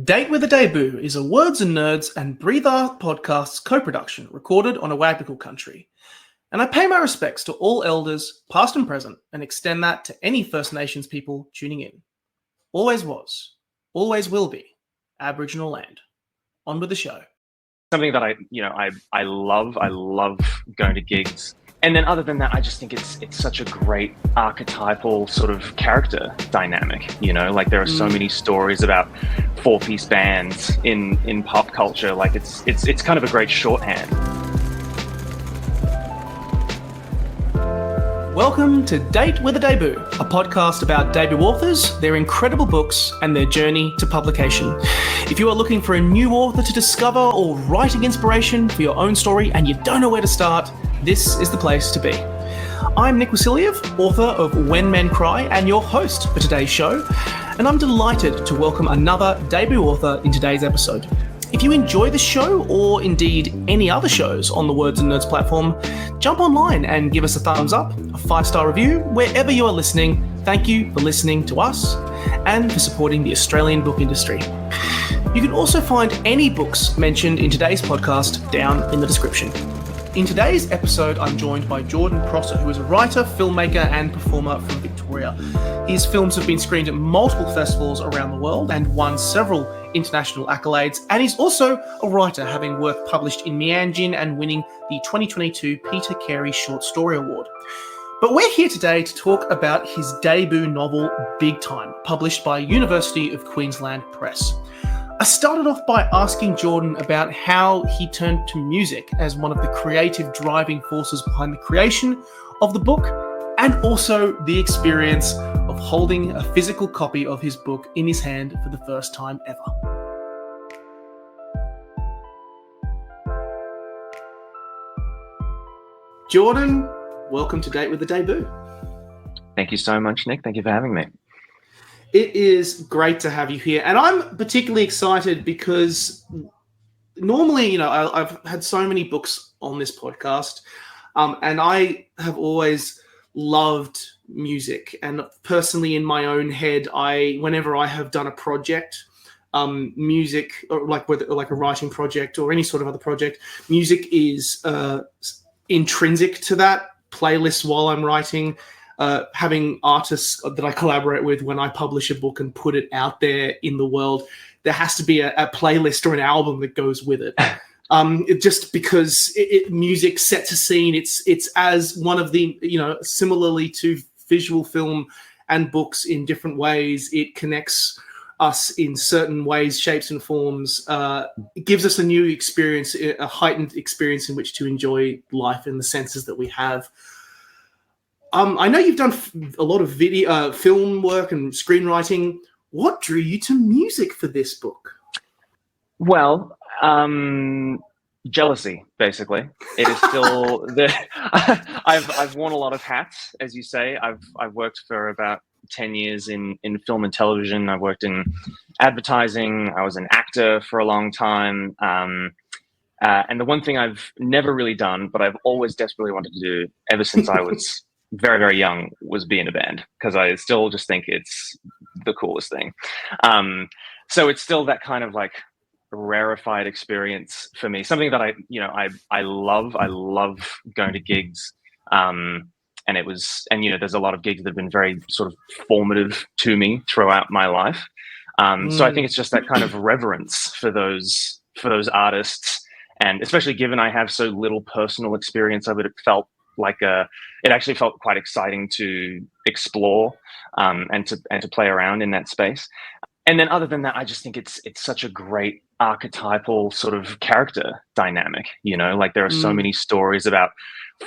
Date with a Debut is a Words and Nerds and Breathe Art podcasts co-production recorded on a Wagnical country. And I pay my respects to all elders, past and present, and extend that to any First Nations people tuning in. Always was, always will be, Aboriginal land. On with the show. Something that I love going to gigs. And then other than that, I just think it's such a great archetypal sort of character dynamic, like there are so many stories about four-piece bands in pop culture. Like it's kind of a great shorthand. Welcome to Date with a Debut, a podcast about debut authors, their incredible books, and their journey to publication. If you are looking for a new author to discover or writing inspiration for your own story and you don't know where to start, this is the place to be. I'm Nick Wasiliev, author of When Men Cry and your host for today's show, and I'm delighted to welcome another debut author in today's episode. If you enjoy the show, or indeed any other shows on the Words and Nerds platform, jump online and give us a thumbs up, a 5-star review, wherever you are listening. Thank you for listening to us and for supporting the Australian book industry. You can also find any books mentioned in today's podcast down in the description. In today's episode, I'm joined by Jordan Prosser, who is a writer, filmmaker, and performer from Victoria. His films have been screened at multiple festivals around the world and won several international accolades, and he's also a writer, having work published in Mianjin and winning the 2022 Peter Carey Short Story Award. But we're here today to talk about his debut novel, Big Time, published by University of Queensland Press. I started off by asking Jordan about how he turned to music as one of the creative driving forces behind the creation of the book, and also the experience of holding a physical copy of his book in his hand for the first time ever. Jordan, welcome to Date with the Debut. Thank you so much, Nick. Thank you for having me. It is great to have you here. And I'm particularly excited because normally, I've had so many books on this podcast, and I have always loved music. And personally, in my own head, whenever I have done a project, music, or like a writing project or any sort of other project, music is intrinsic to that playlist while I'm writing. Having artists that I collaborate with when I publish a book and put it out there in the world, there has to be a playlist or an album that goes with it. Just because music sets a scene. It's as one of the, similarly to visual film and books in different ways, it connects us in certain ways, shapes and forms. It gives us a new experience, a heightened experience in which to enjoy life in the senses that we have. I know you've done a lot of video, film work and screenwriting. What drew you to music for this book? Well, jealousy, basically. It is still I've worn a lot of hats, as you say. I've worked for about 10 years in film and television. I've worked in advertising. I was an actor for a long time. And the one thing I've never really done, but I've always desperately wanted to do ever since I was very, very young, was be in a band, because I still just think it's the coolest thing. So it's still that kind of like rarefied experience for me, something that I love going to gigs. And there's a lot of gigs that have been very sort of formative to me throughout my life. So I think it's just that kind of reverence for those artists, and especially given I have so little personal experience of it, it actually felt quite exciting to explore and to play around in that space. And then other than that, I just think it's such a great archetypal sort of character dynamic, like there are so many stories about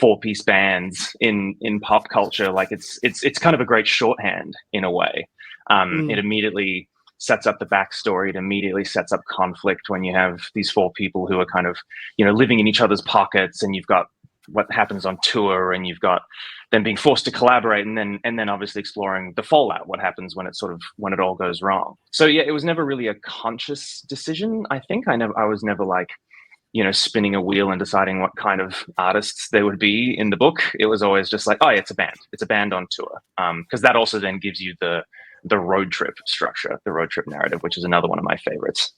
four-piece bands in pop culture. Like it's kind of a great shorthand in a way. It immediately sets up the backstory. It immediately sets up conflict when you have these four people who are kind of, living in each other's pockets, and you've got what happens on tour, and you've got them being forced to collaborate, and then obviously exploring the fallout, what happens when it all goes wrong. So yeah, it was never really a conscious decision. I think I was never like, spinning a wheel and deciding what kind of artists there would be in the book. It was always just like, oh, it's a band on tour. Because that also then gives you the the road trip structure, the road trip narrative, which is another one of my favorites.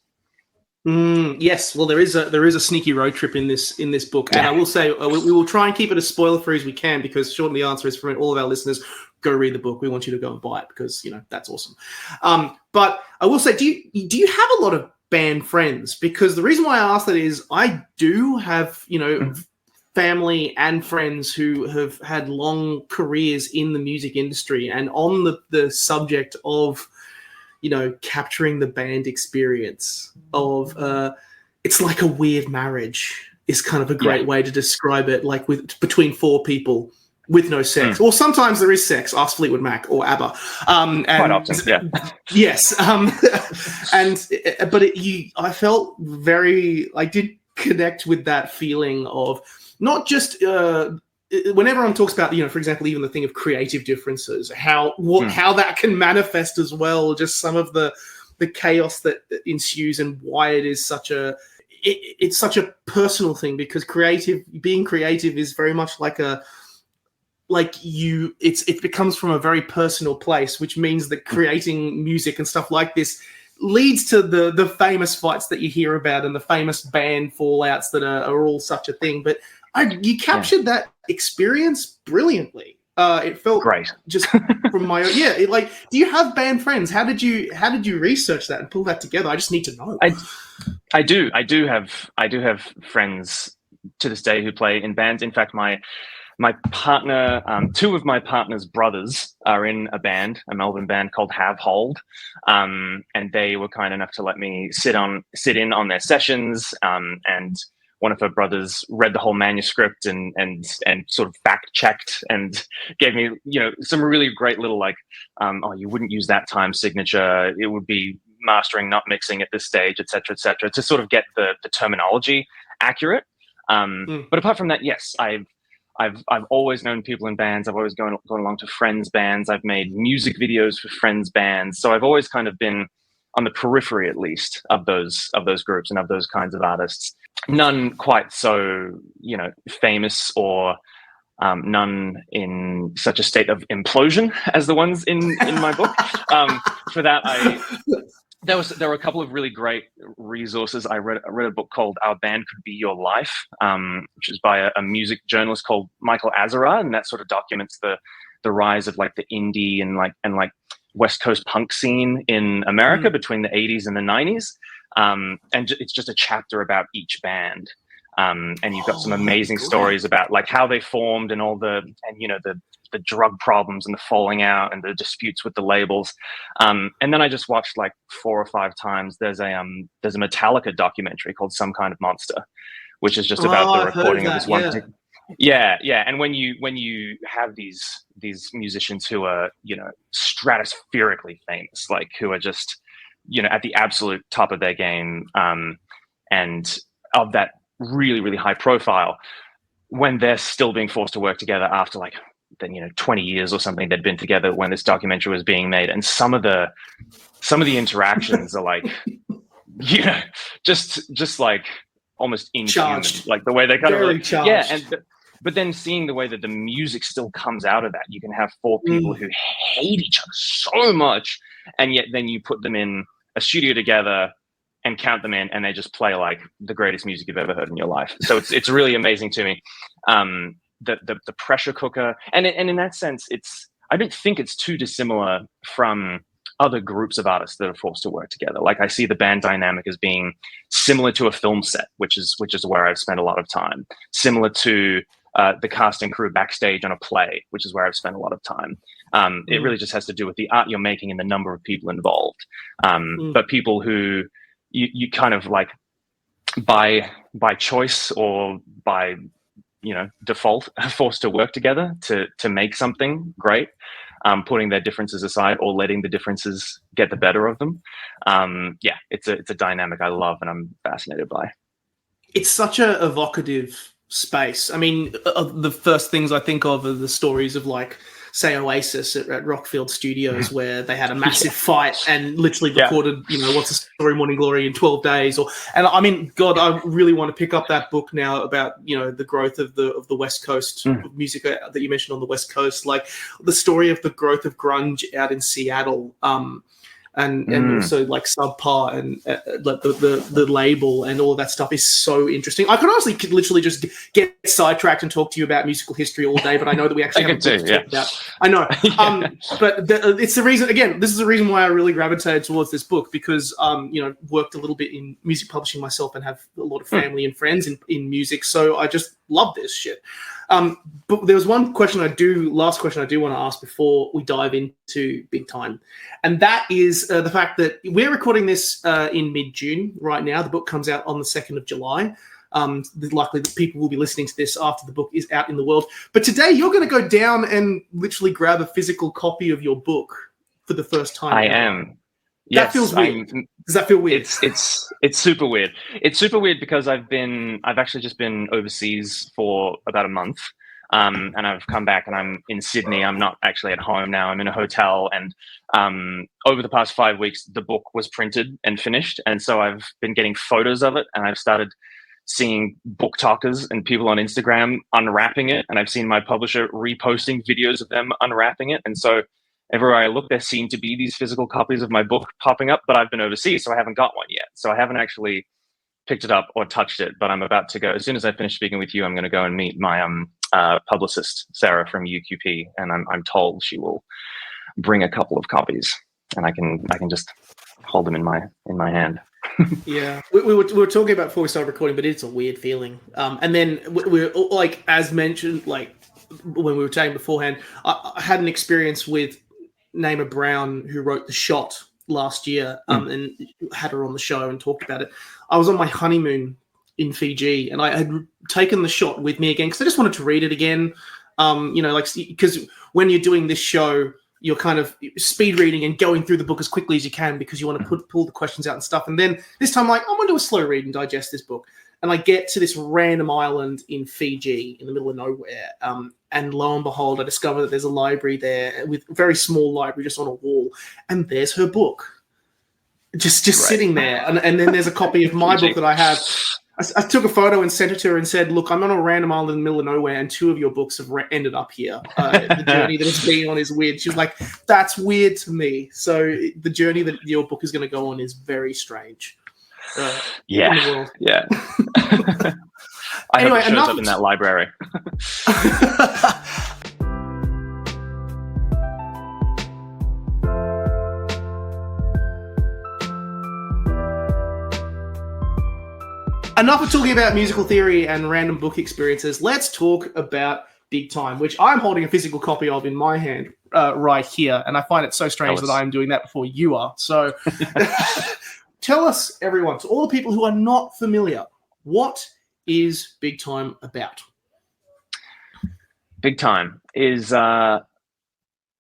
Yes, well, there is a sneaky road trip in this book, and I will say we will try and keep it as spoiler free as we can, because Sean, the answer is for all of our listeners: go read the book. We want you to go and buy it because that's awesome. But I will say, do you have a lot of band friends? Because the reason why I ask that is I do have family and friends who have had long careers in the music industry, and on the subject of capturing the band experience of it's like a weird marriage is kind of a great way to describe it, like between four people with no sex. Or sometimes there is sex, ask Fleetwood Mac or ABBA. Quite often, yeah. Yes. I felt I did connect with that feeling of not just when everyone talks about, for example, even the thing of creative differences, how that can manifest as well, just some of the chaos that ensues, and why it is it's such a personal thing, because being creative is very much it becomes from a very personal place, which means that creating music and stuff like this leads to the famous fights that you hear about and the famous band fallouts that are all such a thing. But you captured that experience brilliantly. It felt great. Just from my do you have band friends? How did you research that and pull that together? I just need to know. I do have friends to this day who play in bands. In fact, my partner, two of my partner's brothers are in a Melbourne band called Have Hold, and they were kind enough to let me sit in on their sessions, and one of her brothers read the whole manuscript and sort of fact checked and gave me, some really great little you wouldn't use that time signature. It would be mastering, not mixing at this stage, et cetera, to sort of get the terminology accurate. But apart from that, yes, I've always known people in bands. I've always gone along to friends' bands. I've made music videos for friends' bands. So I've always kind of been on the periphery, at least, of those groups and of those kinds of artists. None quite so, famous, or none in such a state of implosion as the ones in my book. For that, there were a couple of really great resources. I read a book called Our Band Could Be Your Life, which is by a music journalist called Michael Azara, and that sort of documents the rise of the indie and West Coast punk scene in America between the 80s and the 90s. And it's just a chapter about each band. And you've got some amazing stories about how they formed and all the drug problems and the falling out and the disputes with the labels. And then I just watched 4 or 5 times. There's a Metallica documentary called Some Kind of Monster, which is just about the recording of this one. Yeah. And when you have these musicians who are, stratospherically famous, who are just, at the absolute top of their game, and of that really, really high profile, when they're still being forced to work together after 20 years or something they'd been together when this documentary was being made, and some of the interactions are just almost inhuman, charged. The way they kind very of charged. But then seeing the way that the music still comes out of that, you can have 4 people who hate each other so much, and yet then you put them in a studio together and count them in, and they just play the greatest music you've ever heard in your life. So it's really amazing to me. The pressure cooker, and in that sense, I don't think it's too dissimilar from other groups of artists that are forced to work together. I see the band dynamic as being similar to a film set, which is where I've spent a lot of time. Similar to the cast and crew backstage on a play, which is where I've spent a lot of time. It really just has to do with the art you're making and the number of people involved. But people who you kind of by choice or by default are forced to work together to make something great, putting their differences aside or letting the differences get the better of them. It's a dynamic I love and I'm fascinated by. It's such a evocative space. I mean, the first things I think of are the stories of say Oasis at Rockfield Studios, where they had a massive fight and literally recorded, What's the Story, Morning Glory in 12 days. And I mean, God, I really want to pick up that book now about, the growth of the West Coast music that you mentioned on the West Coast, like the story of the growth of grunge out in Seattle. And also like Sub Par and like the label and all of that stuff is so interesting. I could honestly literally just get sidetracked and talk to you about musical history all day, but I know that we actually have a book to talk about. I know, but it's the reason. Again, this is the reason why I really gravitated towards this book because worked a little bit in music publishing myself and have a lot of family and friends in music, so I just love this shit. But there was last question I do want to ask before we dive into Big Time. And that is the fact that we're recording this in mid-June right now. The book comes out on the 2nd of July. Likely that people will be listening to this after the book is out in the world. But today you're going to go down and literally grab a physical copy of your book for the first time. I am. That feels weird. Does that feel weird? It's super weird. It's super weird because I've actually just been overseas for about a month, and I've come back and I'm in Sydney. I'm not actually at home now. I'm in a hotel, and over the past 5 weeks, the book was printed and finished, and so I've been getting photos of it, and I've started seeing book talkers and people on Instagram unwrapping it, and I've seen my publisher reposting videos of them unwrapping it, and so everywhere I look, there seem to be these physical copies of my book popping up, but I've been overseas, so I haven't got one yet. So I haven't actually picked it up or touched it, but I'm about to go. As soon as I finish speaking with you, I'm going to go and meet my publicist, Sarah from UQP, and I'm told she will bring a couple of copies, and I can just hold them in my hand. Yeah, we were talking about before we started recording, but it's a weird feeling. And then we're like, as mentioned, like when we were chatting beforehand, I had an experience with Naima Brown, who wrote The Shot last year, and had her on the show and talked about it. I was on my honeymoon in Fiji, and I had taken The Shot with me again because I just wanted to read it again. Because when you're doing this show, you're kind of speed reading and going through the book as quickly as you can because you want to pull the questions out and stuff. And then this time, I'm going to do a slow read and digest this book. And I get to this random island in Fiji in the middle of nowhere. And lo and behold, I discover that there's a library there with a very small library just on a wall. And there's her book just right. Sitting there. And then there's a copy of my book that I have. I took a photo and sent it to her and said, look, I'm on a random island in the middle of nowhere and 2 of your books have ended up here. The journey that it's been on is weird. She was like, that's weird to me. So the journey that your book is going to go on is very strange. Yeah. I anyway, hope it shows up in that library. Enough of talking about musical theory and random book experiences. Let's talk about Big Time, which I'm holding a physical copy of in my hand right here. And I find it so strange that I'm doing that before you are. So tell us, everyone, to all the people who are not familiar, what is Big Time about? Big Time is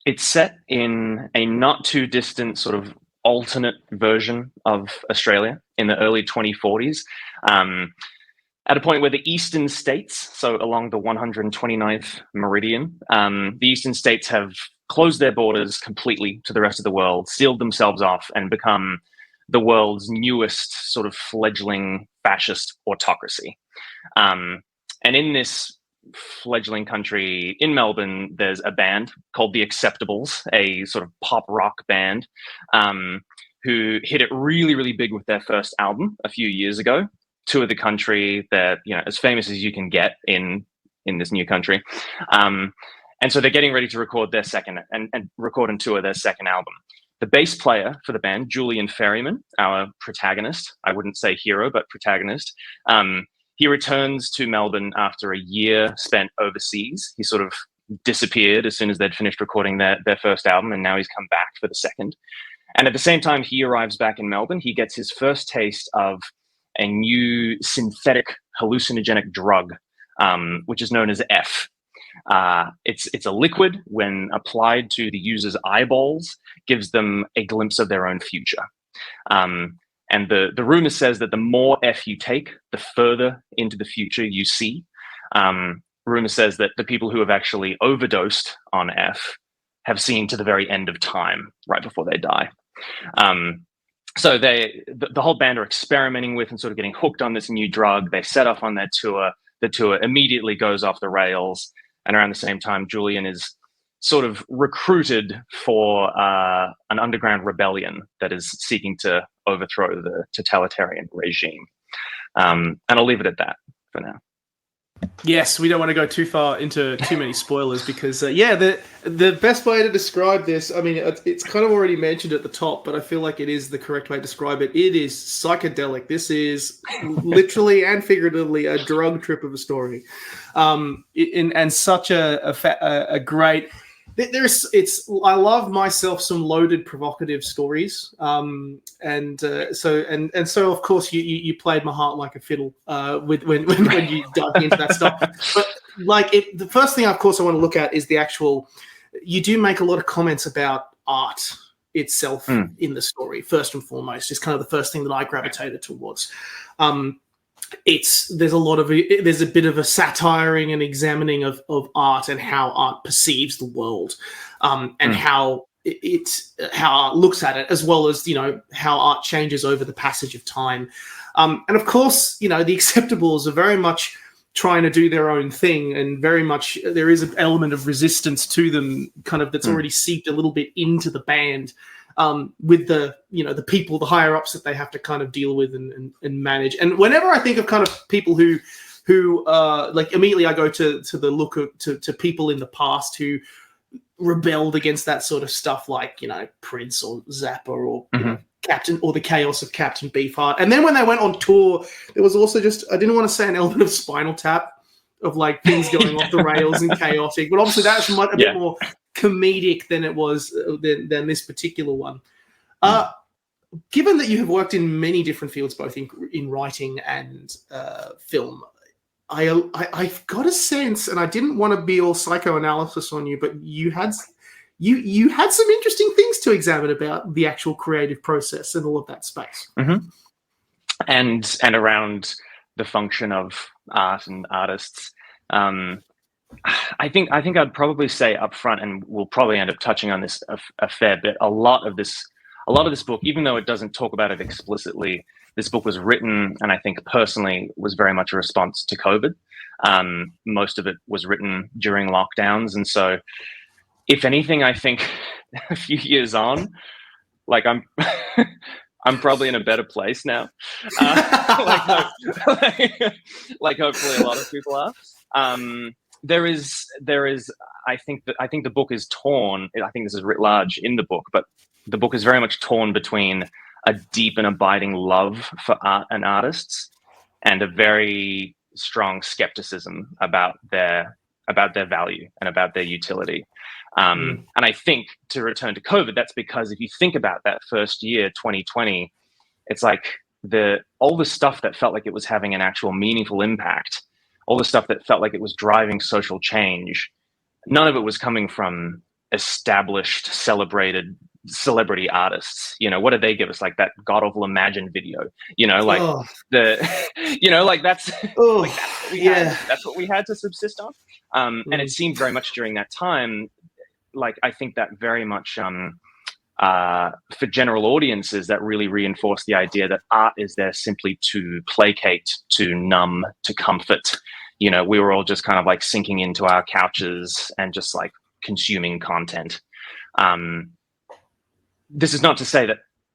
it's set in a not too distant sort of alternate version of Australia in the early 2040s, at a point where the eastern states, so along the 129th meridian, the eastern states have closed their borders completely to the rest of the world, sealed themselves off, and become the world's newest sort of fledgling fascist autocracy. And in this fledgling country in Melbourne, there's a band called The Acceptables, a sort of pop rock band, who hit it really, really big with their first album a few years ago. Tour the country. They're, as famous as you can get in this new country. And so they're getting ready to record their second and record and tour their second album. The bass player for the band, Julian Ferryman, our protagonist, I wouldn't say hero, but protagonist, he returns to Melbourne after a year spent overseas. He sort of disappeared as soon as they'd finished recording their first album, and now he's come back for the second. And at the same time he arrives back in Melbourne, he gets his first taste of a new synthetic hallucinogenic drug, which is known as F. It's a liquid. When applied to the user's eyeballs, gives them a glimpse of their own future. And the rumor says that the more F you take, the further into the future you see. Rumor says that the people who have actually overdosed on F have seen to the very end of time, right before they die. So the whole band are experimenting with and sort of getting hooked on this new drug. They set off on their tour. The tour immediately goes off the rails. And around the same time, Julian is sort of recruited for an underground rebellion that is seeking to overthrow the totalitarian regime. And I'll leave it at that for now. Yes, we don't want to go too far into too many spoilers because, the best way to describe this, I mean, it's kind of already mentioned at the top, but I feel like it is the correct way to describe it. It is psychedelic. This is literally and figuratively a drug trip of a story, and such a great. I love myself some loaded, provocative stories, so of course you played my heart like a fiddle when you dug into that stuff. But the first thing, of course, I want to look at is the actual. You do make a lot of comments about art itself in the story. First and foremost, is kind of the first thing that I gravitated towards. There's a bit of a satiring and examining of art and how art perceives the world, and how art looks at it, as well as how art changes over the passage of time, and of course the Acceptables are very much trying to do their own thing, and very much there is an element of resistance to them, kind of that's already seeped a little bit into the band. With the people, the higher ups that they have to kind of deal with and manage. And whenever I think of kind of people who immediately I go to the look of, to people in the past who rebelled against that sort of stuff, like Prince or Zappa or Captain, or the chaos of Captain Beefheart. And then when they went on tour, there was also I didn't want to say an element of Spinal Tap, of like things going off the rails and chaotic, but obviously that's a bit more comedic than it was than this particular one. Given that you have worked in many different fields, both in writing and film, I've got a sense, and I didn't want to be all psychoanalysis on you, but you had some interesting things to examine about the actual creative process and all of that space. And around the function of art and artists. I think I'd probably say up front, and we'll probably end up touching on this a fair bit. A lot of this book, even though it doesn't talk about it explicitly, this book was written, and I think personally was very much a response to COVID. Most of it was written during lockdowns, and so if anything, I think a few years on, like I'm probably in a better place now. Like hopefully a lot of people are. There is. I think the book is torn. I think this is writ large in the book, but the book is very much torn between a deep and abiding love for art and artists, and a very strong skepticism about their value and about their utility. And I think, to return to COVID, that's because if you think about that first year, 2020, it's like all the stuff that felt like it was having an actual meaningful impact, all the stuff that felt like it was driving social change, none of it was coming from established, celebrated celebrity artists. What did they give us? Like that god-awful Imagine video, that's that's what we had to subsist on. And it seemed very much during that time, like, I think that very much for general audiences, that really reinforced the idea that art is there simply to placate, to numb, to comfort. We were all just kind of like sinking into our couches and just like consuming content. This is not to say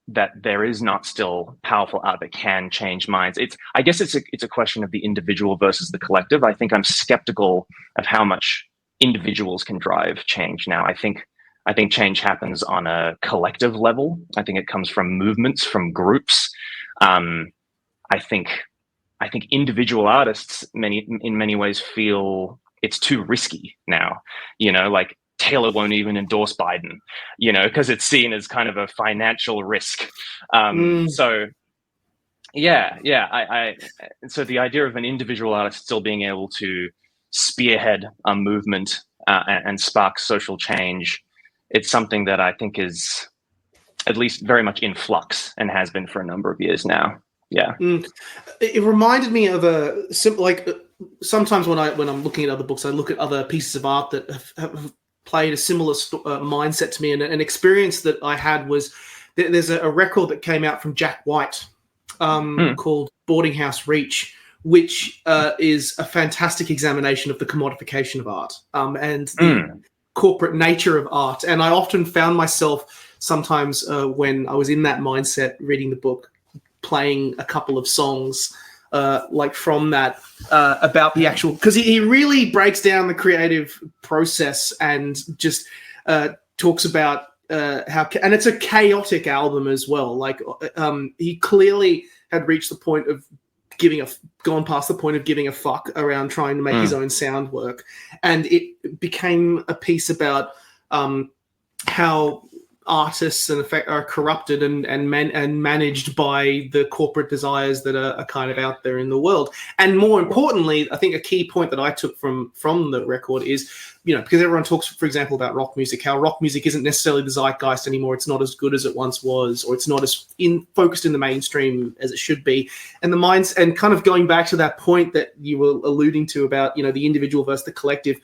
that there is not still powerful art that can change minds. I guess it's a question of the individual versus the collective. I think I'm skeptical of how much individuals can drive change now. I think change happens on a collective level. I think it comes from movements, from groups. I think individual artists in many ways feel it's too risky now. Like Taylor won't even endorse Biden, because it's seen as kind of a financial risk. So so the idea of an individual artist still being able to spearhead a movement and spark social change, it's something that I think is at least very much in flux and has been for a number of years now. Yeah. It reminded me of sometimes when I'm looking at other books, I look at other pieces of art that have played a similar mindset to me, and an experience that I had was there's a record that came out from Jack White called Boarding House Reach, which is a fantastic examination of the commodification of art and the corporate nature of art. And I often found myself sometimes when I was in that mindset reading the book, playing a couple of songs like from that about the actual, because he really breaks down the creative process and just talks about how, and it's a chaotic album as well. Like he clearly had reached the point of gone past the point of giving a fuck around trying to make his own sound work, and it became a piece about how artists in effect are corrupted and managed by the corporate desires that are kind of out there in the world. And more importantly, I think a key point that I took from the record is, because everyone talks, for example, about rock music, how rock music isn't necessarily the zeitgeist anymore. It's not as good as it once was, or it's not as focused in the mainstream as it should be. And and kind of going back to that point that you were alluding to about, the individual versus the collective.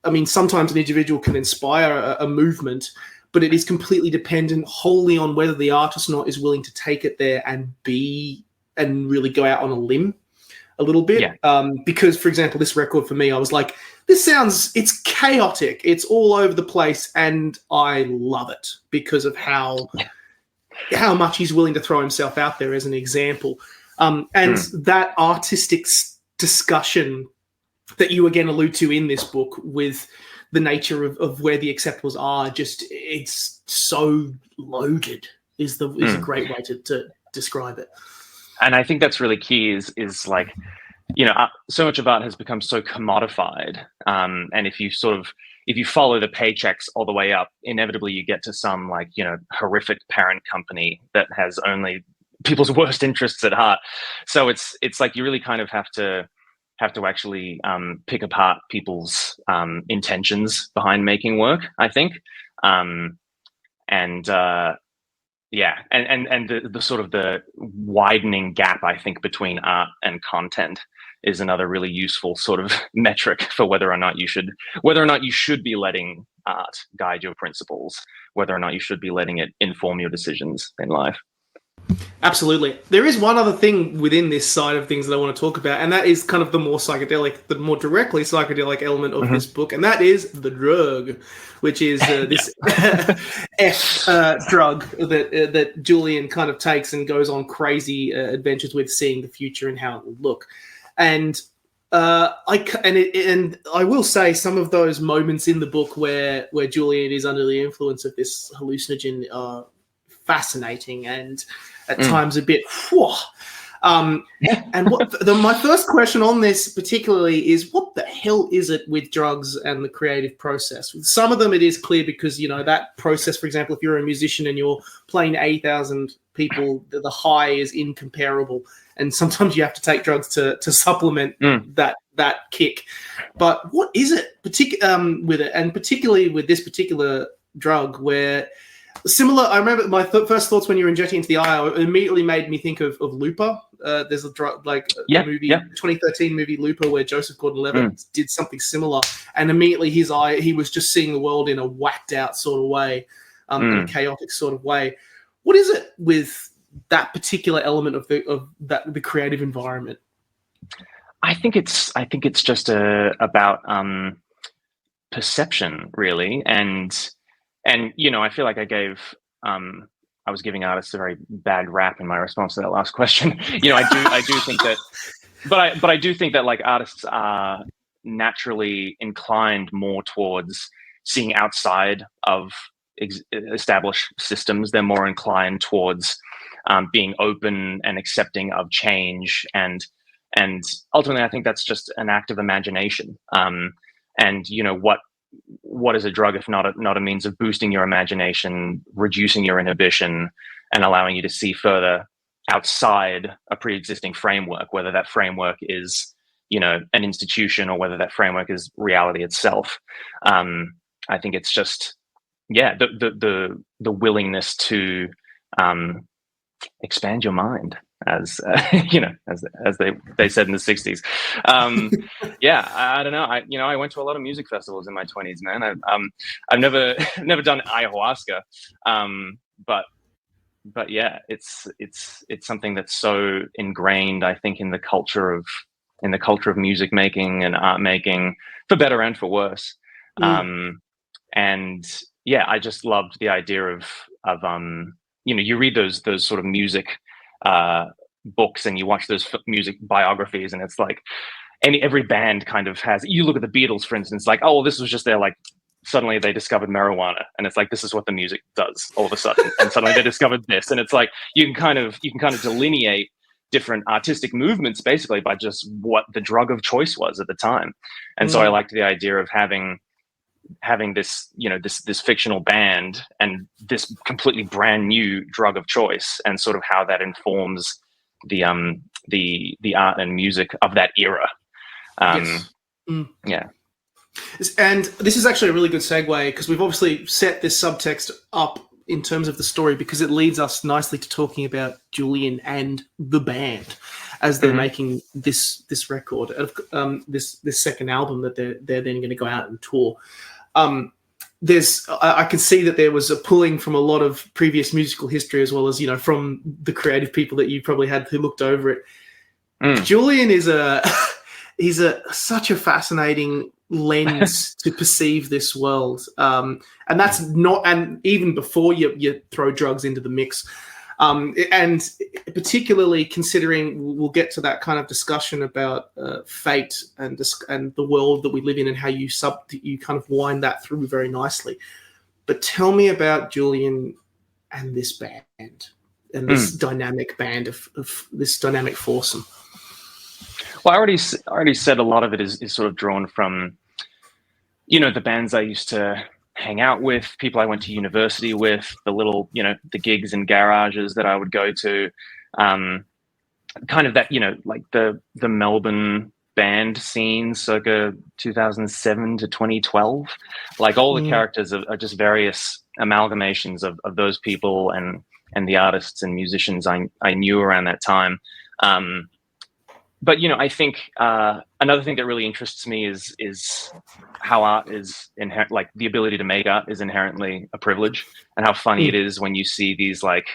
I mean, sometimes an individual can inspire a movement, but it is completely dependent wholly on whether the artist is willing to take it there and really go out on a limb a little bit. Yeah. Because, for example, this record for me, I was like, it's chaotic. It's all over the place. And I love it because of how much he's willing to throw himself out there as an example. That artistic discussion that you again allude to in this book with the nature of where the acceptables are, it's so loaded is a great way to describe it. And I think that's really key is like, so much of art has become so commodified. And if you follow the paychecks all the way up, inevitably you get to some horrific parent company that has only people's worst interests at heart. So it's like you really kind of have to actually pick apart people's intentions behind making work, I think. The sort of the widening gap, I think, between art and content is another really useful sort of metric for whether or not you should be letting art guide your principles, whether or not you should be letting it inform your decisions in life. Absolutely. There is one other thing within this side of things that I want to talk about, and that is kind of the more directly psychedelic element of this book, and that is the drug, which is this drug that Julian kind of takes and goes on crazy adventures with, seeing the future and how it will look. And I will say some of those moments in the book where Julian is under the influence of this hallucinogen are fascinating and at times a bit and my first question on this particularly is, what the hell is it with drugs and the creative process? With some of them it is clear because that process, for example, if you're a musician and you're playing 80,000 people, the high is incomparable, and sometimes you have to take drugs to supplement that kick. But what is it with it, and particularly with this particular drug, where similar, I remember my first thoughts when you were injecting into the eye, it immediately made me think of Looper. There's a drug, movie, 2013 movie Looper, where Joseph Gordon-Levitt did something similar, and immediately his eye, he was just seeing the world in a whacked out sort of way, in a chaotic sort of way. What is it with that particular element of the creative environment? I think it's just about perception, really, and I feel like I was giving artists a very bad rap in my response to that last question. I do think that, but I do think that like artists are naturally inclined more towards seeing outside of established systems. They're more inclined towards being open and accepting of change, and ultimately, I think that's just an act of imagination. What is a drug if not a means of boosting your imagination, reducing your inhibition, and allowing you to see further outside a pre-existing framework, whether that framework is, an institution or whether that framework is reality itself. I think it's just, the willingness to expand your mind as as they said in the 60s. Yeah, I don't know. I went to a lot of music festivals in my 20s, man. I've never done ayahuasca, but yeah, it's something that's so ingrained, I think, in the culture of music making and art making, for better and for worse. And yeah, I just loved the idea of you read those sort of music books, and you watch those music biographies, and it's like every band kind of has. You look at the Beatles, for instance, like, oh, well, this was just their, like, suddenly they discovered marijuana, and it's like, this is what the music does all of a sudden, and suddenly they discovered this, and it's like you can kind of delineate different artistic movements basically by just what the drug of choice was at the time. And so I liked the idea of having this, this fictional band and this completely brand new drug of choice, and sort of how that informs the art and music of that era. Yes. Yeah. And this is actually a really good segue, because we've obviously set this subtext up in terms of the story, because it leads us nicely to talking about Julian and the band as they're making this record, this second album that they're then going to go out and tour. I can see that there was a pulling from a lot of previous musical history, as well as, from the creative people that you probably had who looked over it. Julian is such a fascinating lens to perceive this world, and that's not, and even before you throw drugs into the mix, and particularly considering, we'll get to that kind of discussion about fate and the world that we live in, and how you kind of wind that through very nicely. But tell me about Julian and this band, and this dynamic band of this dynamic foursome. Well, I already said a lot of it is sort of drawn from, the bands I used to hang out with, people I went to university with, the little, the gigs and garages that I would go to, kind of that, like the Melbourne band scene circa 2007 to 2012. Like, all the characters are just various amalgamations of those people and the artists and musicians I knew around that time. But I think another thing that really interests me is how art is inherent, like the ability to make art is inherently a privilege, and how funny it is when you see these like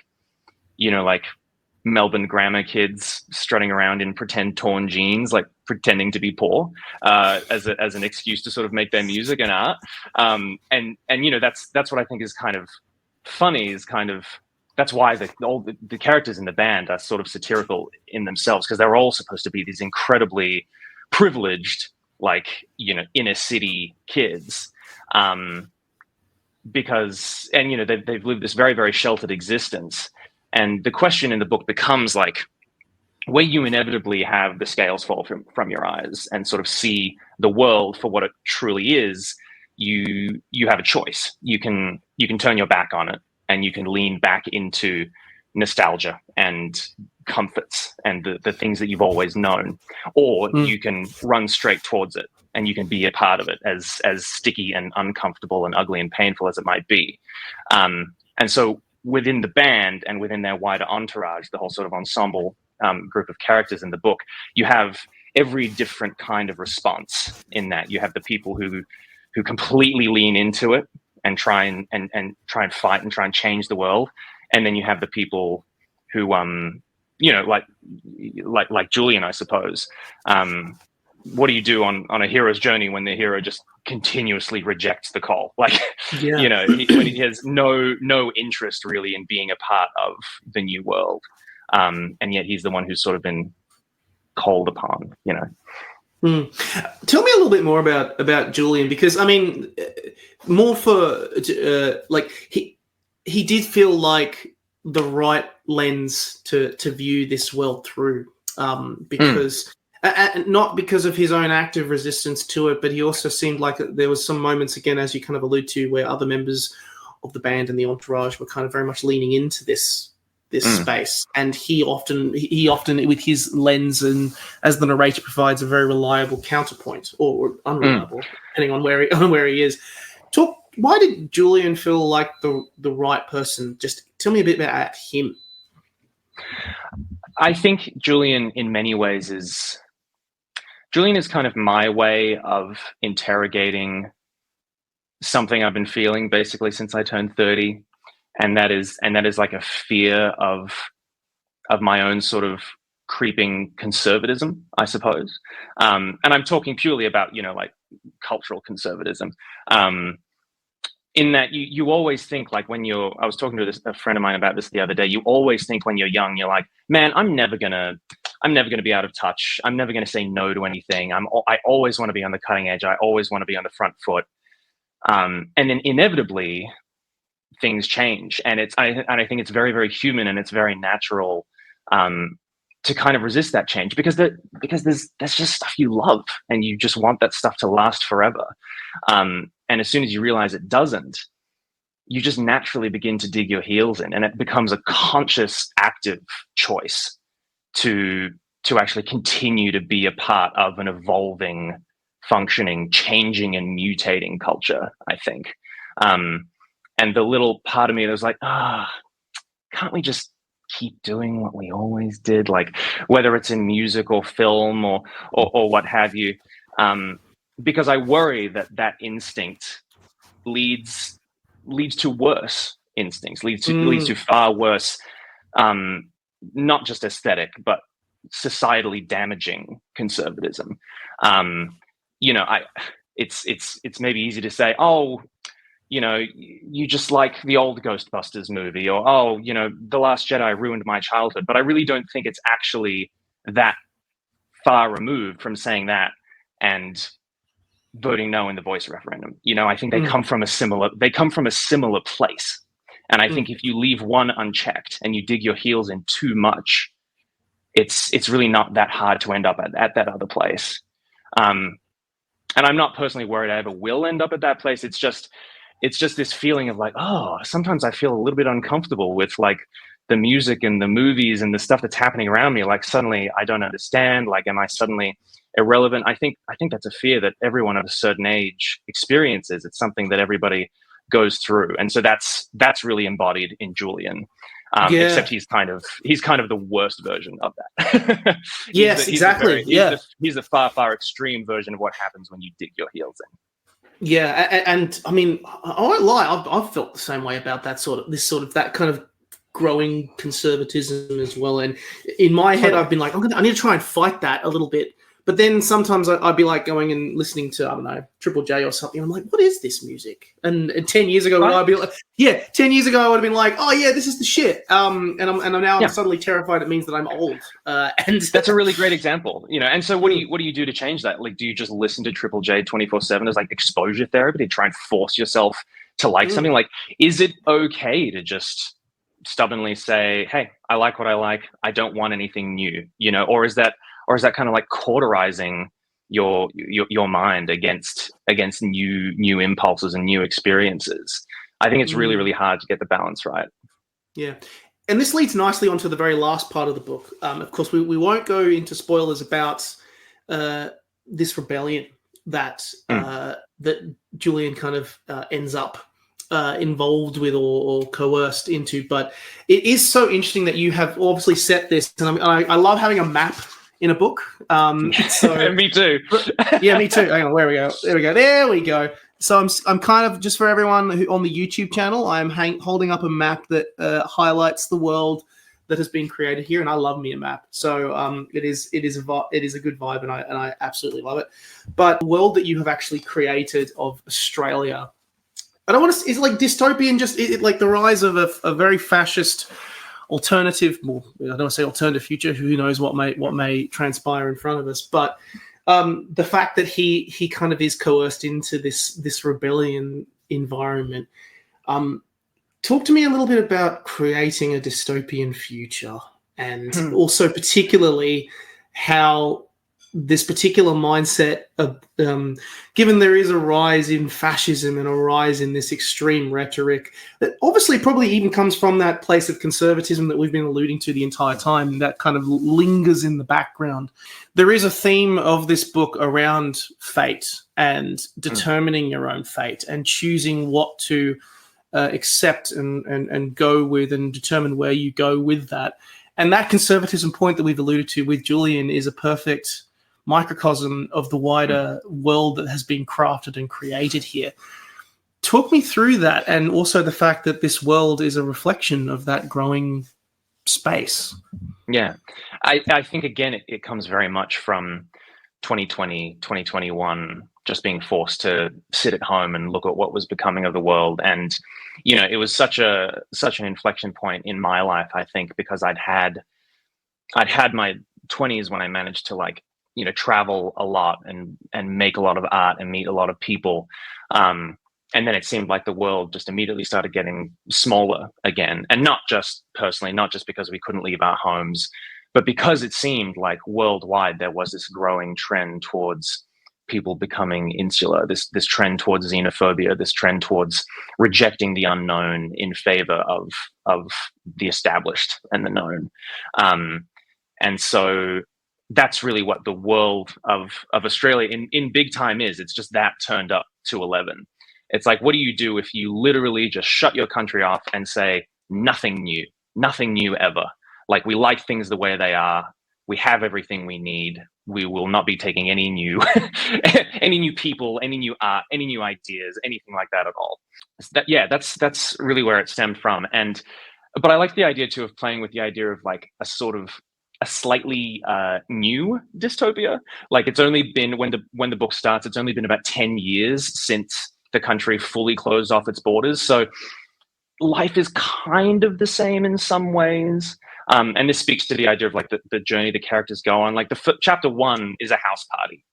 Melbourne grammar kids strutting around in pretend torn jeans, like pretending to be poor, as an excuse to sort of make their music and art. And that's what I think is kind of funny, is kind of. That's why all the characters in the band are sort of satirical in themselves, because they're all supposed to be these incredibly privileged, like, inner city kids, because they've lived this very, very sheltered existence. And the question in the book becomes like, where you inevitably have the scales fall from your eyes and sort of see the world for what it truly is, you have a choice. You can turn your back on it, and you can lean back into nostalgia and comforts and the things that you've always known, or you can run straight towards it, and you can be a part of it, as sticky and uncomfortable and ugly and painful as it might be. And so within the band and within their wider entourage, the whole sort of ensemble group of characters in the book, you have every different kind of response in that. You have the people who completely lean into it and try and fight and try and change the world. And then you have the people who, like Julian, I suppose. What do you do on a hero's journey when the hero just continuously rejects the call? Like, when he has no interest really in being a part of the new world. And yet he's the one who's sort of been called upon, Tell me a little bit more about Julian, because I mean, more for like he did feel like the right lens to view this world through, because not because of his own active resistance to it, but he also seemed like there was some moments, again, as you kind of allude to, where other members of the band and the entourage were kind of very much leaning into this space, and he often with his lens, and as the narrator provides, a very reliable counterpoint, or unreliable, depending on where he is. Why did Julian feel like the right person? Just tell me a bit about him. I think Julian, in many ways, Julian is kind of my way of interrogating something I've been feeling basically since I turned 30, and that is like a fear of my own sort of creeping conservatism, I suppose. And I'm talking purely about, like cultural conservatism. In that you always think, like, I was talking to a friend of mine about this the other day, you always think when you're young, you're like, man, I'm never gonna be out of touch. I'm never gonna say no to anything. I always want to be on the cutting edge. I always want to be on the front foot. And then inevitably things change. And I think it's very, very human, and it's very natural to kind of resist that change, because there's just stuff you love and you just want that stuff to last forever. And as soon as you realize it doesn't, you just naturally begin to dig your heels in, and it becomes a conscious, active choice to actually continue to be a part of an evolving, functioning, changing and mutating culture, I think. And the little part of me that was like, can't we just keep doing what we always did? Like, whether it's in music or film or what have you. Because I worry that instinct leads to worse instincts, leads to far worse, not just aesthetic, but societally damaging conservatism. It's maybe easy to say, you just like the old Ghostbusters movie, or, The Last Jedi ruined my childhood. But I really don't think it's actually that far removed from saying that and voting no in the voice referendum. I think they come from a similar place. And I think if you leave one unchecked and you dig your heels in too much, it's really not that hard to end up at that other place. And I'm not personally worried I ever will end up at that place. It's just this feeling of like, sometimes I feel a little bit uncomfortable with like the music and the movies and the stuff that's happening around me. Like, suddenly I don't understand. Like, am I suddenly irrelevant? I think that's a fear that everyone at a certain age experiences. It's something that everybody goes through. And so that's really embodied in Julian. Except he's kind of the worst version of that. Yes, exactly. He's a far, far extreme version of what happens when you dig your heels in. Yeah, and I mean, I won't lie, I've felt the same way about that that kind of growing conservatism as well. And in my head, I've been like, I need to try and fight that a little bit. But then sometimes I'd be like going and listening to, I don't know, Triple J or something. I'm like, what is this music? And 10 years ago, I'd be like, 10 years ago, I would have been like, oh yeah, this is the shit. And I'm suddenly terrified. It means that I'm old. And that's a really great example, And so what do you do to change that? Like, do you just listen to Triple J 24/7 as like exposure therapy to try and force yourself to like something? Like, is it okay to just stubbornly say, hey, I like what I like, I don't want anything new, or is that kind of like cauterizing your mind against new impulses and new experiences? I think it's really, really hard to get the balance right. Yeah. And this leads nicely onto the very last part of the book. Of course, we won't go into spoilers about this rebellion that Julian kind of ends up involved with or coerced into. But it is so interesting that you have obviously set this, and I love having a map in a book. Me too. Yeah, me too. Hang on, where we go? There we go. So I'm kind of, just for everyone who on the YouTube channel, I'm holding up a map that highlights the world that has been created here, and I love me a map. So it is a good vibe, and I absolutely love it. But the world that you have actually created of Australia, I don't want to. Is it like dystopian? Just like the rise of a very fascist alternative, well, I don't want to say alternative future. Who knows what may transpire in front of us? But the fact that he kind of is coerced into this rebellion environment. Talk to me a little bit about creating a dystopian future, and also particularly how this particular mindset of, given there is a rise in fascism and a rise in this extreme rhetoric that obviously probably even comes from that place of conservatism that we've been alluding to the entire time, that kind of lingers in the background. There is a theme of this book around fate and determining your own fate and choosing what to accept and go with, and determine where you go with that. And that conservatism point that we've alluded to with Julian is a perfect microcosm of the wider world that has been crafted and created here. Talk me through that, and also the fact that this world is a reflection of that growing space. Yeah, I think, again, it comes very much from 2020, 2021, just being forced to sit at home and look at what was becoming of the world. And, it was such an inflection point in my life, I think, because I'd had my 20s when I managed to travel a lot and make a lot of art and meet a lot of people. And then it seemed like the world just immediately started getting smaller again. And not just personally, not just because we couldn't leave our homes, but because it seemed like worldwide there was this growing trend towards people becoming insular, this trend towards xenophobia, this trend towards rejecting the unknown in favor of the established and the known. And so that's really what the world of Australia in big time is. It's just that turned up to 11. It's like, what do you do if you literally just shut your country off and say, nothing new ever? Like, we like things the way they are. We have everything we need. We will not be taking any new people, any new art, any new ideas, anything like that at all. That's really where it stemmed from. But I like the idea too of playing with the idea of like a slightly new dystopia. Like, it's only been, when the book starts, it's only been about 10 years since the country fully closed off its borders. So life is kind of the same in some ways. And this speaks to the idea of like the journey the characters go on. Like chapter 1 is a house party.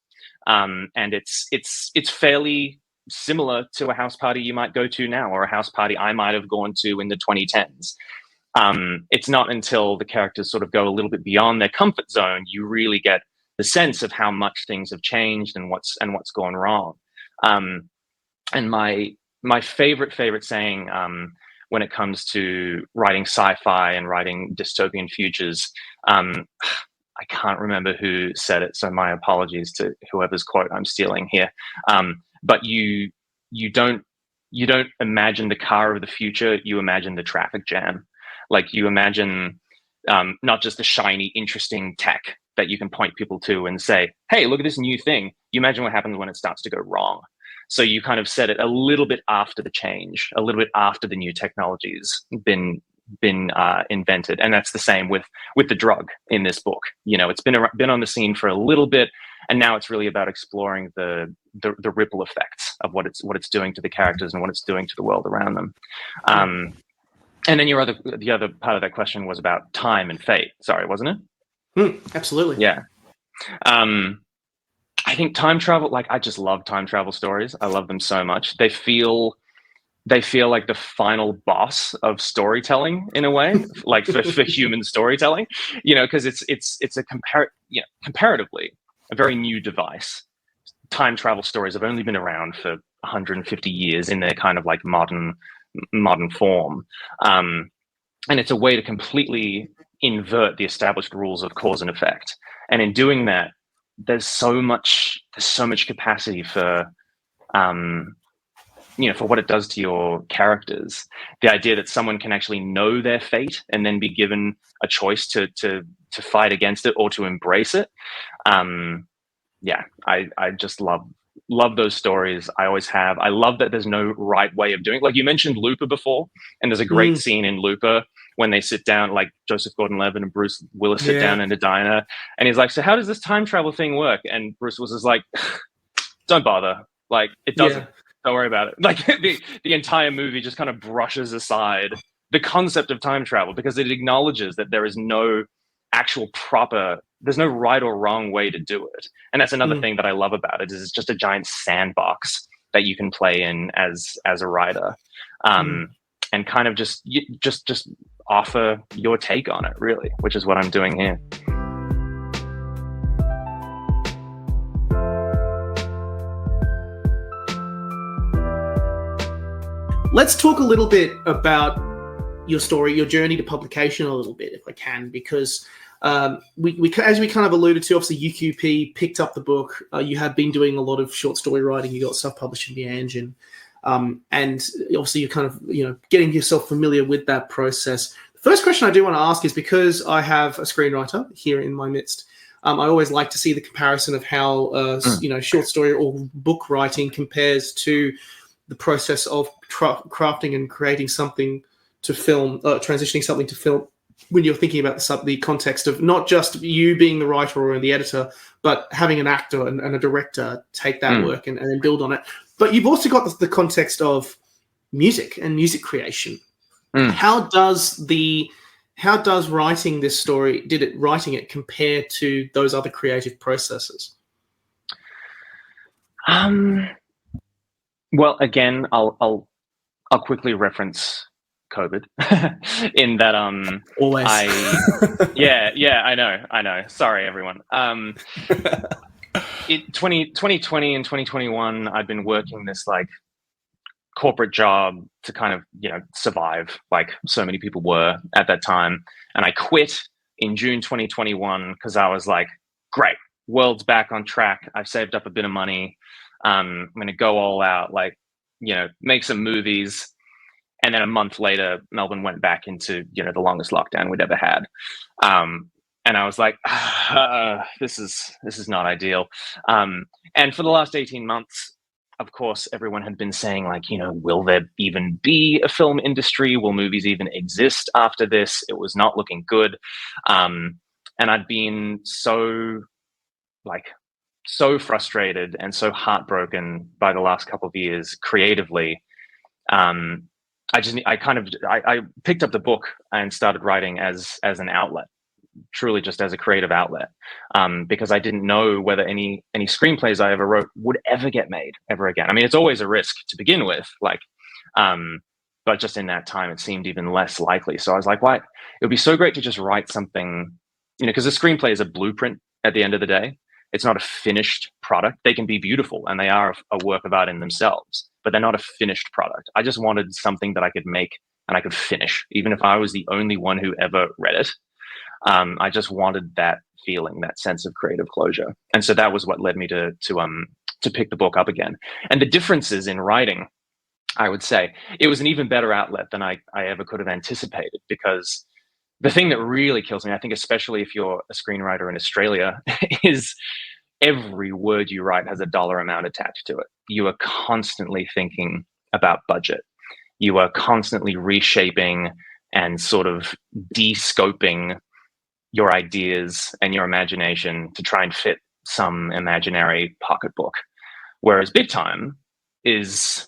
And it's fairly similar to a house party you might go to now, or a house party I might have gone to in the 2010s. It's not until the characters sort of go a little bit beyond their comfort zone, you really get the sense of how much things have changed and what's gone wrong. And my favorite saying when it comes to writing sci-fi and writing dystopian futures, I can't remember who said it, so my apologies to whoever's quote I'm stealing here. But you don't imagine the car of the future, you imagine the traffic jam. Like, you imagine not just the shiny, interesting tech that you can point people to and say, hey, look at this new thing. You imagine what happens when it starts to go wrong. So you kind of set it a little bit after the change, a little bit after the new technology's been invented. And that's the same with the drug in this book. It's been on the scene for a little bit, and now it's really about exploring the ripple effects of what it's doing to the characters and what it's doing to the world around them. And then the other part of that question was about time and fate. Sorry, wasn't it? Absolutely. Yeah. I think time travel, I just love time travel stories. I love them so much. They feel like the final boss of storytelling in a way, like for human storytelling, because it's a comparatively a very new device. Time travel stories have only been around for 150 years in their kind of like modern form. And it's a way to completely invert the established rules of cause and effect. And in doing that, there's so much capacity for for what it does to your characters. The idea that someone can actually know their fate and then be given a choice to fight against it or to embrace it. I just love those stories. I always have. I love that there's no right way of doing it. Like, you mentioned Looper before, and there's a great scene in Looper when they sit down, like Joseph Gordon-Levitt and Bruce Willis sit down in a diner, and he's like, so how does this time travel thing work? And Bruce Willis is like, don't bother. Like, it doesn't. Don't worry about it. Like, the entire movie just kind of brushes aside the concept of time travel because it acknowledges that there is no actual there's no right or wrong way to do it. And that's another thing that I love about it, is it's just a giant sandbox that you can play in as a writer, and kind of just offer your take on it, really, which is what I'm doing here. Let's talk a little bit about your story, your journey to publication a little bit, if I can, because we as we kind of alluded to, obviously UQP picked up the book. You have been doing a lot of short story writing. You got stuff published in the engine. And obviously you're kind of, getting yourself familiar with that process. The First question I do want to ask is, because I have a screenwriter here in my midst, I always like to see the comparison of how short story or book writing compares to the process of crafting and creating something to film, transitioning something to film, when you're thinking about the context of not just you being the writer or the editor, but having an actor and a director take that work and then build on it. But you've also got the context of music and music creation. How does writing this story, writing it compare to those other creative processes? Well, again, I'll quickly reference COVID in that always. I know. Sorry, everyone. 2020 and 2021, I've been working this like corporate job to kind of survive, like so many people were at that time, and I quit in June 2021 because I was like, great, world's back on track, I've saved up a bit of money, I'm gonna go all out, like make some movies. And then a month later, Melbourne went back into the longest lockdown we'd ever had, and I was like, this is not ideal. And for the last 18 months, of course, everyone had been saying, like, will there even be a film industry? Will movies even exist after this? It was not looking good. And I'd been so frustrated and so heartbroken by the last couple of years creatively. I picked up the book and started writing as an outlet, truly just as a creative outlet, because I didn't know whether any screenplays I ever wrote would ever get made ever again. I mean, it's always a risk to begin with, but just in that time, it seemed even less likely. So I was like, why? It would be so great to just write something, because a screenplay is a blueprint at the end of the day. It's not a finished product. They can be beautiful and they are a work of art in themselves, but they're not a finished product. I just wanted something that I could make and I could finish, even if I was the only one who ever read it. I just wanted that feeling, that sense of creative closure. And so that was what led me to pick the book up again. And the differences in writing, I would say, it was an even better outlet than I ever could have anticipated, because the thing that really kills me, I think, especially if you're a screenwriter in Australia, is every word you write has a dollar amount attached to it. You are constantly thinking about budget. You are constantly reshaping and sort of de-scoping your ideas and your imagination to try and fit some imaginary pocketbook. Whereas big time is,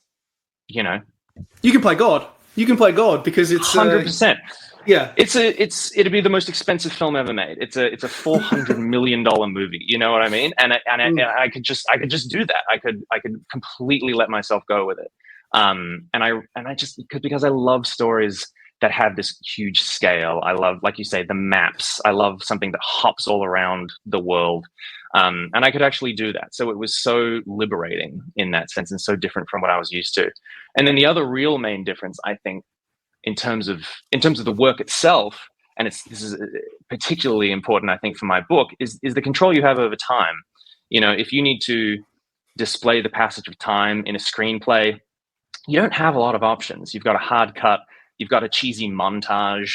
you can play God. You can play God because it's 100%. Yeah, it'd be the most expensive film ever made. It's a $400 million movie. You know what I mean? And I could just do that. I could completely let myself go with it. And I just, because I love stories that have this huge scale. I love, like you say, the maps. I love something that hops all around the world. And I could actually do that. So it was so liberating in that sense, and so different from what I was used to. And then the other real main difference, I think, in terms of the work itself, and this is particularly important, I think, for my book, is the control you have over time. If you need to display the passage of time in a screenplay, you don't have a lot of options. You've got a hard cut, you've got a cheesy montage,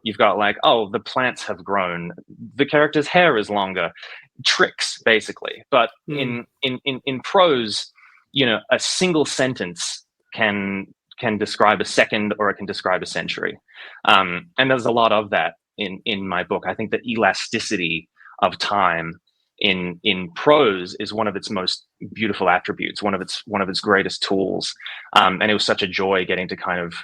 you've got like, oh, the plants have grown, the character's hair is longer, tricks basically. But in prose, a single sentence can describe a second, or it can describe a century. And there's a lot of that in my book. I think the elasticity of time in prose is one of its most beautiful attributes, one of its greatest tools. And it was such a joy getting to kind of,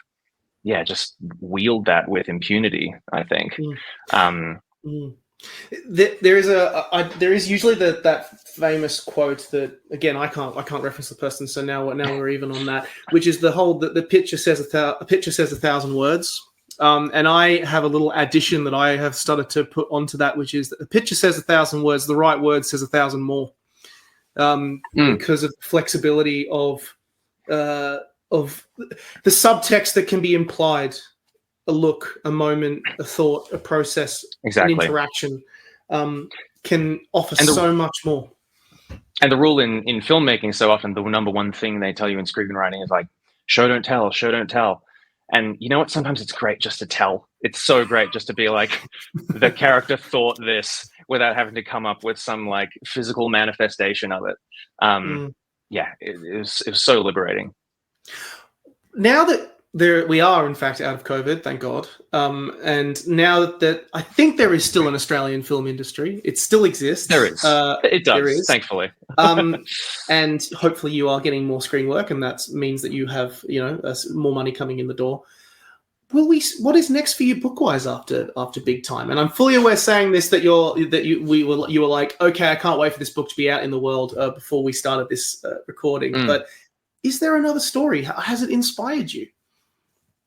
just wield that with impunity, I think. There is usually that famous quote that, again, I can't reference the person, so now we're even on that, which is the picture says a picture says 1,000 words, and I have a little addition that I have started to put onto that, which is that the picture says 1,000 words, the right word says 1,000 more, because of the flexibility of the subtext that can be implied. A look, a moment, a thought, a process, exactly. An interaction can offer so much more. And the rule in filmmaking, so often the number one thing they tell you in screenwriting is like, show, don't tell, show, don't tell. And you know what? Sometimes it's great just to tell. It's so great just to be like, the character thought this without having to come up with some like physical manifestation of it. Yeah, it was so liberating. Now that we are in fact out of COVID, thank God, and now that I think there is still an Australian film industry, it still exists. There is. It does, there is. Thankfully. And hopefully you are getting more screen work, and that means that you have more money coming in the door. What is next for you bookwise after Big Time? And I'm fully aware saying this that you were like, okay, I can't wait for this book to be out in the world before we started this recording. But is there another story? Has it inspired you?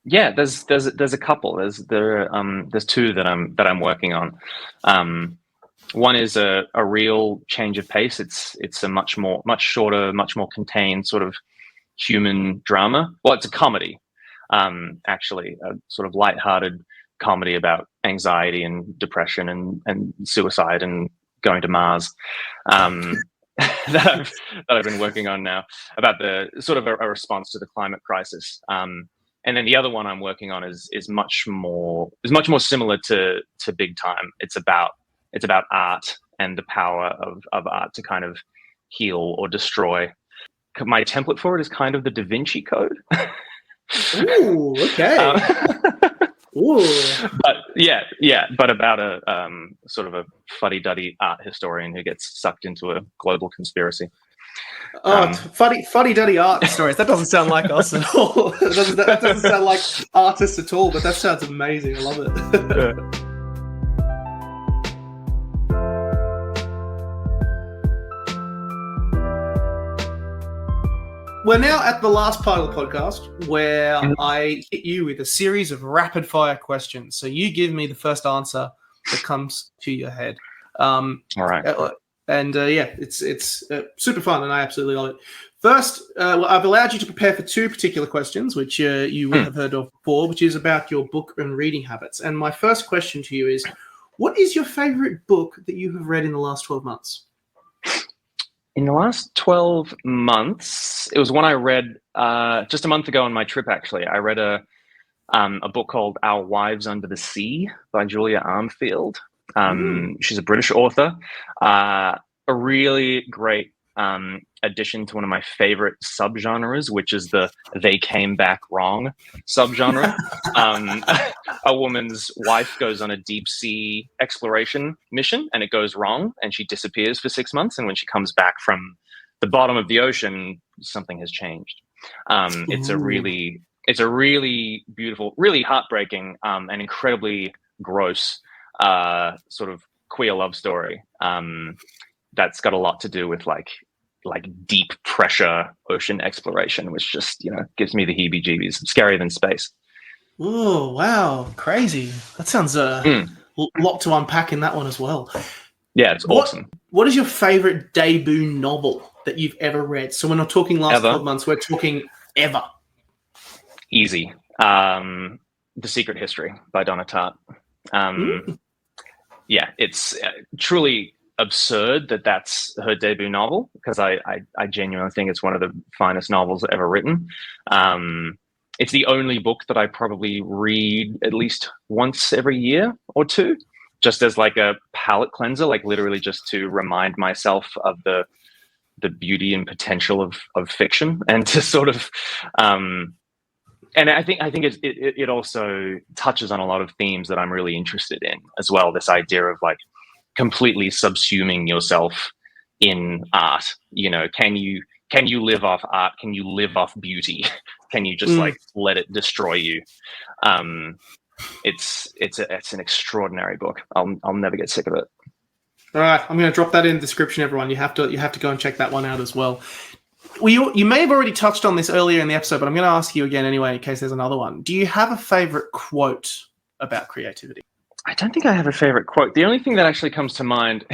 Yeah, there's a couple. There's two that I'm working on. One is a real change of pace. It's a much shorter, much more contained sort of human drama. Well, it's a comedy. Actually, a sort of lighthearted comedy about anxiety and depression and suicide and going to Mars, that I've been working on now, about the sort of a response to the climate crisis. And then the other one I'm working on is much more similar to Big Time. It's about art and the power of art to kind of heal or destroy. My template for it is kind of the Da Vinci Code. Ooh, okay. Ooh. But about a sort of a fuddy-duddy art historian who gets sucked into a global conspiracy. Fuddy-duddy art stories. That doesn't sound like us at all. That doesn't sound like artists at all, but that sounds amazing. I love it. Yeah. We're now at the last part of the podcast where I hit you with a series of rapid fire questions. So you give me the first answer that comes to your head. All right. It's super fun and I absolutely love it. First, I've allowed you to prepare for two particular questions, which you would have heard of before, which is about your book and reading habits. And my first question to you is, what is your favorite book that you have read in the last 12 months? In the last 12 months, it was one I read just a month ago on my trip, actually. I read a book called Our Wives Under the Sea by Julia Armfield. She's a British author. A really great addition to one of my favorite subgenres, which is the they came back wrong subgenre. A woman's wife goes on a deep sea exploration mission and it goes wrong and she disappears for 6 months. And when she comes back from the bottom of the ocean, something has changed. It's a really beautiful, really heartbreaking, and incredibly gross sort of queer love story. That's got a lot to do with like deep pressure ocean exploration, which just, gives me the heebie-jeebies. Scarier than space. Oh, wow. Crazy. That sounds a lot to unpack in that one as well. Yeah, it's awesome. What is your favorite debut novel that you've ever read? So we're not talking last 12 months, we're talking ever. Easy. The Secret History by Donna Tartt. Yeah, it's truly absurd that that's her debut novel, because I genuinely think it's one of the finest novels ever written. It's the only book that I probably read at least once every year or two, just as like a palate cleanser, like literally just to remind myself of the beauty and potential of fiction, and to sort of and I think it also touches on a lot of themes that I'm really interested in as well. This idea of like completely subsuming yourself in art. Can you live off art? Can you live off beauty? Can you just like let it destroy you? It's an extraordinary book. I'll never get sick of it. All right, I'm going to drop that in the description, everyone. You have to go and check that one out as well. You may have already touched on this earlier in the episode, but I'm going to ask you again anyway, in case there's another one. Do you have a favorite quote about creativity? I don't think I have a favorite quote. The only thing that actually comes to mind,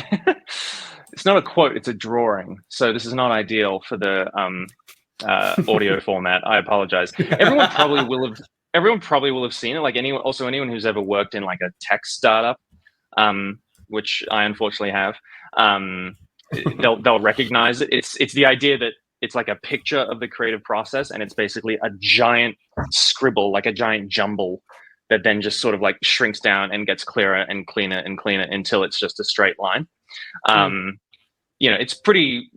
it's not a quote, it's a drawing. So this is not ideal for the audio format. I apologize. Everyone probably will have seen it. Like anyone who's ever worked in like a tech startup, which I unfortunately have, they'll recognize it. It's the idea that it's like a picture of the creative process, and it's basically a giant scribble, like a giant jumble that then just sort of like shrinks down and gets clearer and cleaner until it's just a straight line. You know, it's pretty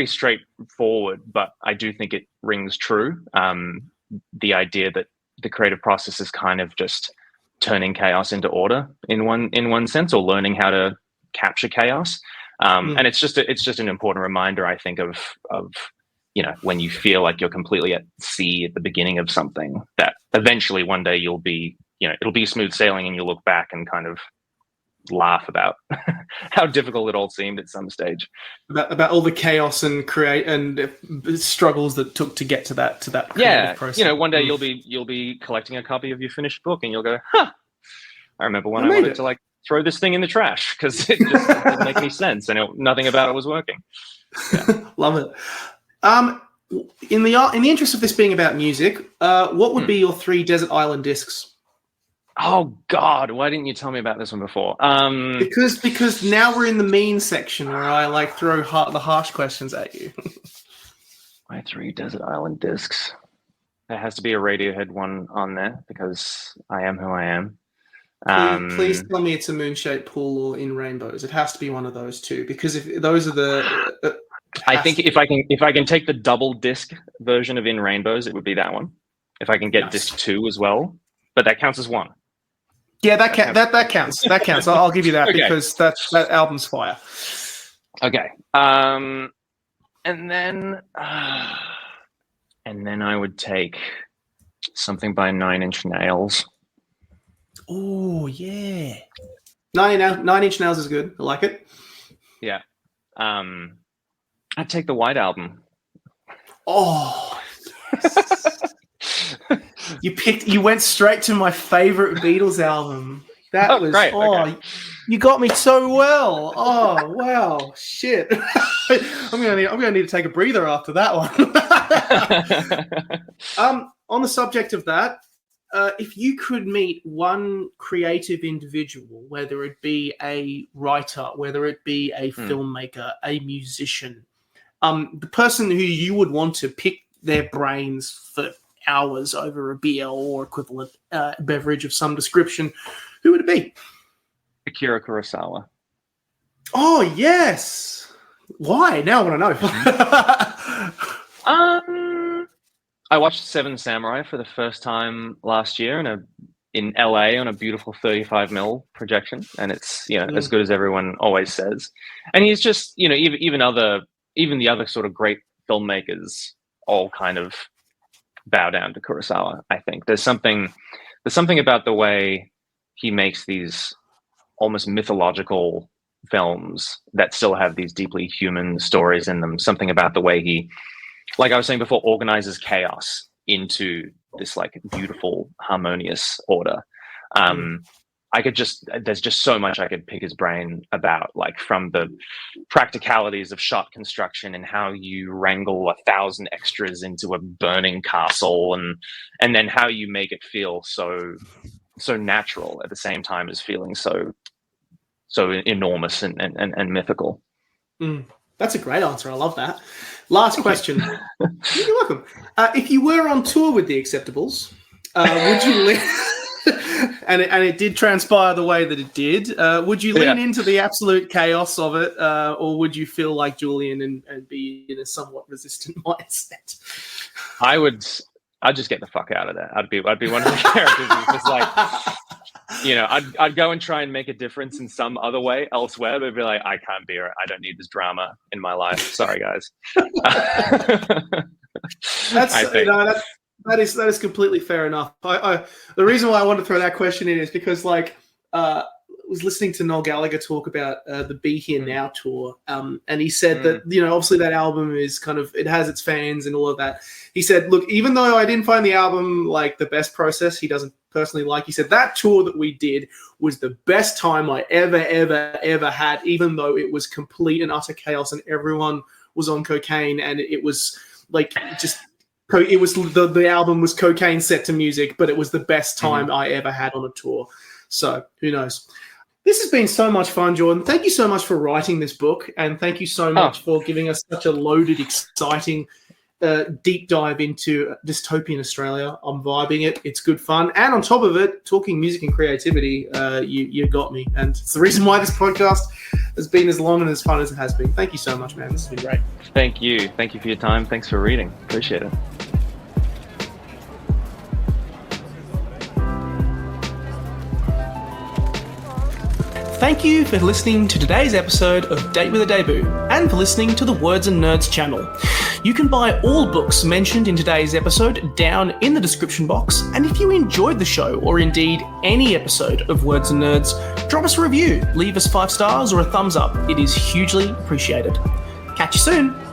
straightforward, but I do think it rings true. The idea that the creative process is kind of just turning chaos into order in one sense, or learning how to capture chaos. And it's just an important reminder, I think, of you know, when you feel like you're completely at sea at the beginning of something, that eventually one day you'll be, you know, it'll be smooth sailing, and you'll look back and kind of laugh about how difficult it all seemed at some stage. About all the chaos and struggles that took to get to that process. You know, one day you'll be collecting a copy of your finished book, and you'll go, "Huh, I remember when I wanted to like throw this thing in the trash because it just didn't make any sense, and nothing about it was working." Yeah. Love it. In the interest of this being about music, what would be your 3 desert island discs? Oh God, why didn't you tell me about this one before? Because now we're in the mean section where I like throw the harsh questions at you. My 3 desert island discs. There has to be a Radiohead one on there because I am who I am. Please tell me it's a moon-shaped pool or In Rainbows. It has to be one of those two, because if those are the. I think if I can take the double disc version of In Rainbows, it would be that one. If I can get disc 2 as well, but that counts as one. Yeah, that counts. That counts. I'll give you that because that album's fire. Okay. And then I would take something by 9 Inch Nails. Oh yeah, 9 Inch Nails is good. I like it. Yeah. I'd take the White Album. Oh. You went straight to my favorite Beatles album. That was great. Okay. You got me so well. Oh wow, shit! I'm gonna need to take a breather after that one. On the subject of that, if you could meet one creative individual, whether it be a writer, whether it be a filmmaker, a musician, the person who you would want to pick their brains for hours over a beer or equivalent beverage of some description, who would it be? Akira Kurosawa. Oh yes. Why? Now I want to know. I watched Seven Samurai for the first time last year in LA on a beautiful 35mm projection, and it's as good as everyone always says. And he's just even the other sort of great filmmakers all kind of bow down to Kurosawa. I think there's something about the way he makes these almost mythological films that still have these deeply human stories in them. Something about the way he, like I was saying before, organizes chaos into this like beautiful, harmonious order. There's just so much I could pick his brain about, like from the practicalities of shot construction and how you wrangle 1,000 extras into a burning castle, and then how you make it feel so natural at the same time as feeling so enormous and mythical. That's a great answer. I love that. Last question. You're welcome. If you were on tour with the Acceptables, would you and it did transpire the way that it did, would you lean into the absolute chaos of it, or would you feel like Julian and be in a somewhat resistant mindset? I'd just get the fuck out of there. I'd be one of the characters who's just like, I'd go and try and make a difference in some other way elsewhere, but be like, I can't bear it. I don't need this drama in my life. Sorry, guys. That is completely fair enough. The reason why I wanted to throw that question in is because, I was listening to Noel Gallagher talk about the Be Here Now tour, and he said that obviously that album is it has its fans and all of that. He said, look, even though I didn't find the album like the best process, he doesn't personally like. He said that tour that we did was the best time I ever had, even though it was complete and utter chaos and everyone was on cocaine, and it was like just. It was the album was cocaine set to music, but it was the best time I ever had on a tour. So who knows? This has been so much fun, Jordan. Thank you so much for writing this book, and thank you so much for giving us such a loaded, exciting deep dive into dystopian Australia. I'm vibing it. It's good fun. And on top of it, talking music and creativity, you got me. And it's the reason why this podcast has been as long and as fun as it has been. Thank you so much, man. This has been great. Thank you. Thank you for your time. Thanks for reading. Appreciate it. Thank you for listening to today's episode of Date with a Debut and for listening to the Words and Nerds channel. You can buy all books mentioned in today's episode down in the description box, and if you enjoyed the show or indeed any episode of Words and Nerds, drop us a review, leave us 5 stars or a thumbs up. It is hugely appreciated. Catch you soon.